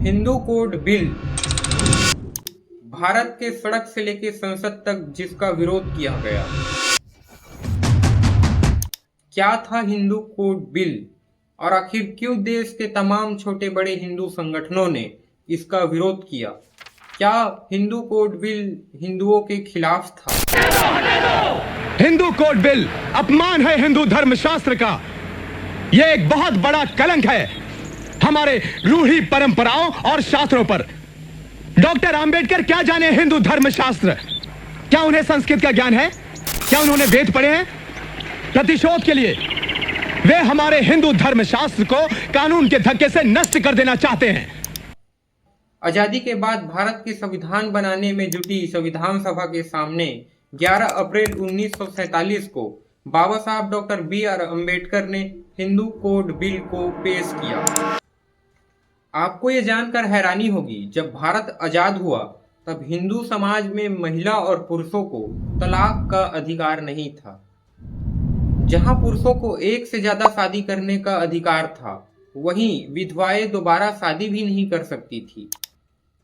Hindu code bill Bharat के सड़क से लेकर संसद तक जिसका विरोध किया गया। क्या था हिंदू कोड बिल और आखिर क्यों देश के तमाम छोटे बड़े हिंदू संगठनों ने इसका विरोध किया? क्या हिंदू कोड बिल हिंदुओं के खिलाफ था? हिंदू कोड बिल अपमान है हिंदू धर्म शास्त्र का। यह एक बहुत बड़ा कलंक है हमारे रूढ़ी परंपराओं और शास्त्रों पर। डॉक्टर अंबेडकर क्या जाने हिंदू धर्म शास्त्र? क्या उन्हें संस्कृत का ज्ञान है? क्या उन्होंने वेद पढ़े हैं? प्रतिशोध के लिए वे हमारे हिंदू धर्म शास्त्र को कानून के धक्के से नष्ट कर देना चाहते हैं। आजादी के बाद भारत के संविधान बनाने में जुटी संविधान सभा के सामने 11 अप्रैल 1947 को बाबा साहब डॉक्टर B.R. अम्बेडकर ने हिंदू कोड बिल को पेश किया। आपको ये जानकर हैरानी होगी, जब भारत आजाद हुआ तब हिंदू समाज में महिला और पुरुषों को तलाक का अधिकार नहीं था। जहां पुरुषों को एक से ज्यादा शादी करने का अधिकार था, वहीं विधवाएं दोबारा शादी भी नहीं कर सकती थी।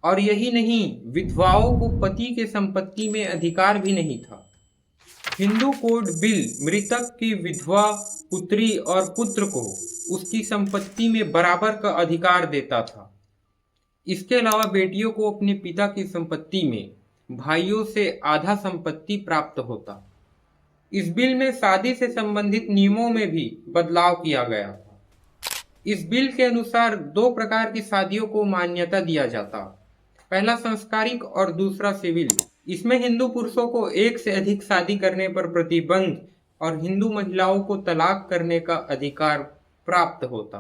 और यही नहीं, विधवाओं को पति के संपत्ति में अधिकार भी नहीं था। हिंदू कोड बिल मृतक की विधवा पुत्री और पुत्र को उसकी संपत्ति में बराबर का अधिकार देता था। इसके अलावा बेटियों को अपने पिता की संपत्ति में भाइयों से आधा संपत्ति प्राप्त होता। इस बिल में शादी से संबंधित नियमों में भी बदलाव किया गया था। इस बिल के अनुसार 2 प्रकार की शादियों को मान्यता दिया जाता। पहला संस्कारिक और दूसरा सिविल। इसमें हिंदू पुरुषों को एक से अधिक शादी करने पर प्रतिबंध और हिंदू महिलाओं को तलाक करने का अधिकार प्राप्त होता।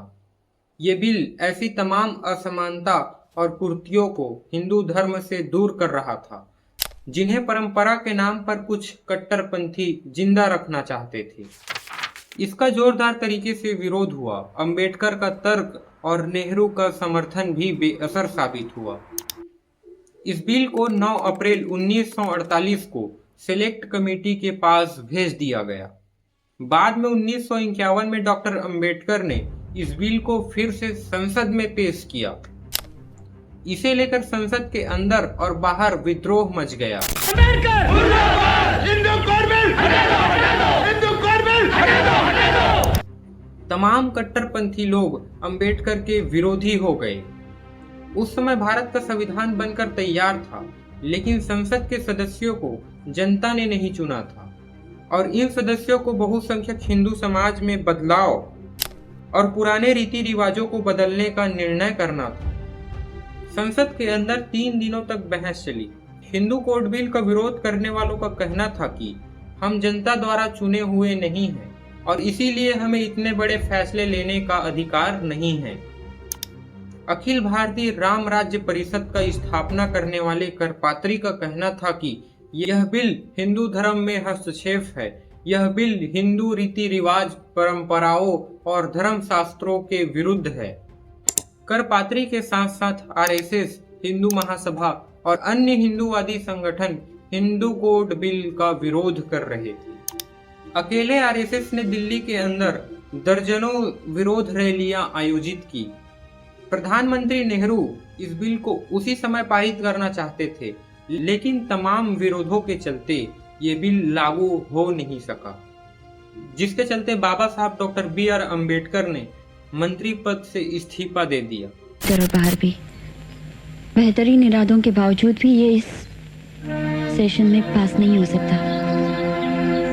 ये बिल ऐसी तमाम असमानता और कुरीतियों को हिंदू धर्म से दूर कर रहा था, जिन्हें परंपरा के नाम पर कुछ कट्टरपंथी जिंदा रखना चाहते थे। इसका जोरदार तरीके से विरोध हुआ। अंबेडकर का तर्क और नेहरू का समर्थन भी बेअसर साबित हुआ। इस बिल को 9 अप्रैल 1948 को सेलेक्ट कमेटी के पास भेज दिया गया। बाद में 1951 में डॉक्टर अंबेडकर ने इस बिल को फिर से संसद में पेश किया। इसे लेकर संसद के अंदर और बाहर विद्रोह मच गया। तमाम कट्टरपंथी लोग अंबेडकर के विरोधी हो गए। उस समय भारत का संविधान बनकर तैयार था, लेकिन संसद के सदस्यों को जनता ने नहीं चुना था और इन सदस्यों को बहुसंख्यक हिंदू समाज में बदलाव और पुराने रीति रिवाजों को बदलने का निर्णय करना था। संसद के अंदर 3 दिनों तक बहस चली। हिंदू कोड बिल का विरोध करने वालों का कहना था कि हम जनता द्वारा चुने हुए नहीं हैं और इसीलिए हमें इतने बड़े फैसले लेने का अधिकार नहीं है। अखिल भारतीय राम राज्य परिषद का स्थापना करने वाले करपात्री का कहना था कि यह बिल हिंदू धर्म में हस्तक्षेप है। यह बिल हिंदू रीति रिवाज, परंपराओं और धर्म शास्त्रों के विरुद्ध है। करपात्री के साथ साथ आरएसएस, हिंदू महासभा और अन्य हिंदूवादी संगठन हिंदू कोड बिल का विरोध कर रहे थे। अकेले आरएसएस ने दिल्ली के अंदर दर्जनों विरोध रैलियां आयोजित की। प्रधानमंत्री नेहरू इस बिल को उसी समय पारित करना चाहते थे, लेकिन तमाम विरोधों के चलते ये बिल लागू हो नहीं सका, जिसके चलते बाबा साहब डॉक्टर B.R. अम्बेडकर ने मंत्री पद से इस्तीफा दे दिया। और बाहर भी बेहतरीन इरादों के बावजूद भी ये इस सेशन में पास नहीं हो सकता।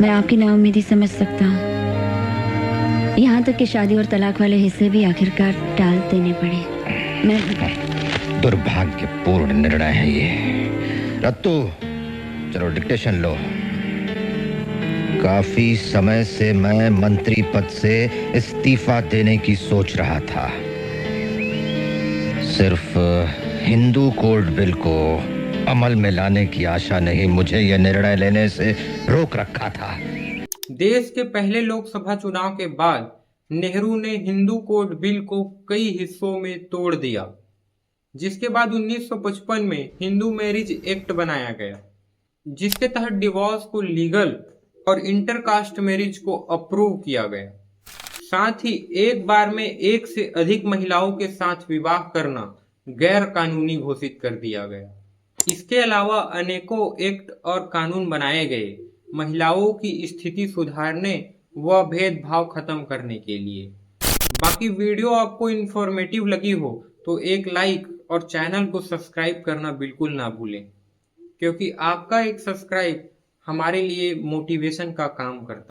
मैं आपकी नाउम्मीदी समझ सकता हूँ। यहाँ तक कि शादी और तलाक वाले हिस्से भी आखिरकार टाल देने पड़े। मैं दुर्भाग्यपूर्ण निर्णय है ये। रत्तू, चलो डिक्टेशन लो। काफी समय से मैं मंत्री पद से इस्तीफा देने की सोच रहा था। सिर्फ हिंदू कोड बिल को अमल में लाने की आशा ने ही मुझे यह निर्णय लेने से रोक रखा था। देश के पहले लोकसभा चुनाव के बाद नेहरू ने हिंदू कोड बिल को कई हिस्सों में तोड़ दिया, जिसके बाद 1955 में हिंदू मैरिज एक्ट बनाया गया, जिसके तहत डिवोर्स को लीगल और इंटरकास्ट मैरिज को अप्रूव किया गया। साथ ही एक बार में एक से अधिक महिलाओं के साथ विवाह करना गैर कानूनी घोषित कर दिया गया। इसके अलावा अनेकों एक्ट और कानून बनाए गए महिलाओं की स्थिति सुधारने व भेदभाव खत्म करने के लिए। बाकी वीडियो आपको इन्फॉर्मेटिव लगी हो तो एक लाइक और चैनल को सब्सक्राइब करना बिल्कुल ना भूलें, क्योंकि आपका एक सब्सक्राइब हमारे लिए मोटिवेशन का काम करता है।